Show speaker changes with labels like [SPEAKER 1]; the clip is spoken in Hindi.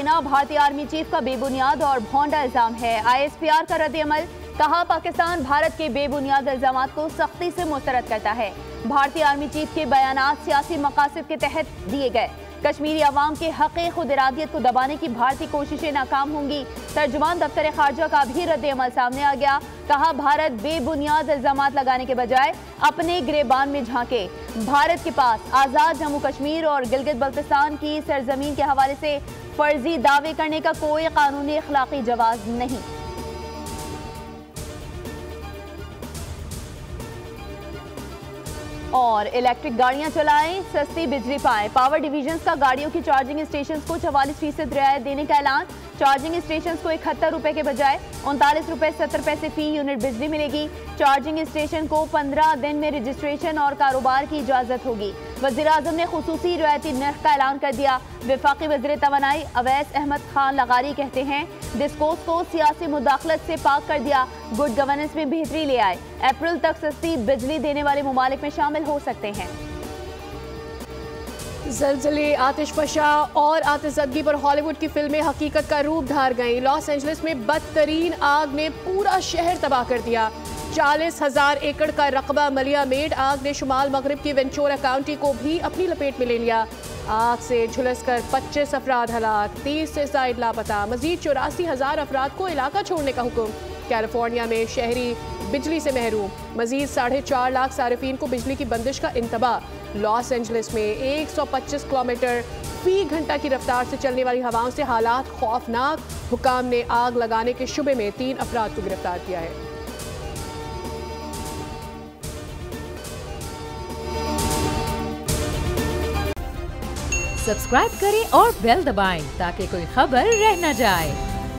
[SPEAKER 1] भारतीय आर्मी चीफ का बेबुनियाद और भौंडा इल्जाम है। ISPR का रद्द-ए-अमल, कहा पाकिस्तान भारत के बेबुनियाद इल्जामात को सख्ती से मुस्तरद करता है। भारतीय आर्मी चीफ के बयानात सियासी मकासद के तहत दिए गए। कश्मीरी अवाम के हक़ खुद इरादियत को दबाने की भारतीय कोशिशें नाकाम होंगी। तर्जुमान दफ्तर खारजा का भी रद्द-ए-अमल सामने आ गया। कहा भारत बेबुनियाद इल्जामात लगाने के बजाय अपने गिरेबान में झांके। भारत के पास आज़ाद जम्मू कश्मीर और गिलगित बल्तिस्तान की सरजमीन के हवाले से फर्जी दावे करने का कोई कानूनी अखलाकी जवाब नहीं। और इलेक्ट्रिक गाड़ियां चलाएं, सस्ती बिजली पाएं। पावर डिवीजन्स का गाड़ियों की चार्जिंग स्टेशन को 44% रियायत देने का ऐलान। चार्जिंग स्टेशन को 71 रुपए के बजाय 39 रुपए 70 पैसे फी यूनिट बिजली मिलेगी। चार्जिंग स्टेशन को 15 दिन में रजिस्ट्रेशन और कारोबार की इजाजत होगी। वज़ीर-ए-आज़म ने खुसूसी रियायती नर्ख का ऐलान कर दिया। वफाकी वज़ीर तवानाई अवैस अहमद खान लगारी कहते हैं डिस्कोस को सियासी मुदाखलत से पाक कर दिया, गुड गवर्नेंस में बेहतरी ले आए। अप्रैल तक सस्ती बिजली देने वाले मुमालिक में शामिल हो सकते हैं।
[SPEAKER 2] ज़लज़ले, आतिशफ़शा और आतिशज़दगी पर हॉलीवुड की फिल्में हकीकत का रूप धार गईं। लॉस एंजलिस में बदतरीन आग ने पूरा शहर तबाह कर दिया। 40,000 एकड़ का रकबा मलिया मेड आग ने शुमाल मगरिब की वेंचुरा काउंटी को भी अपनी लपेट में ले लिया। आग से झुलसकर 25 अफराद हलाक, 30 से ज़ायद लापता। मजीद 84,000 अफराद को इलाका छोड़ने का हुक्म। कैलिफोर्निया में शहरी बिजली से महरूम, मजीद 4.5 लाख सारिफीन को बिजली की बंदिश का इंतबाह। लॉस एंजलिस में 125 किलोमीटर फी घंटा की रफ्तार से चलने वाली हवाओं से हालात खौफनाक। हुकाम ने आग लगाने के शुबे में 3 अफराद को गिरफ्तार किया है।
[SPEAKER 3] सब्सक्राइब करें और बेल दबाएं ताकि कोई खबर रह न जाए।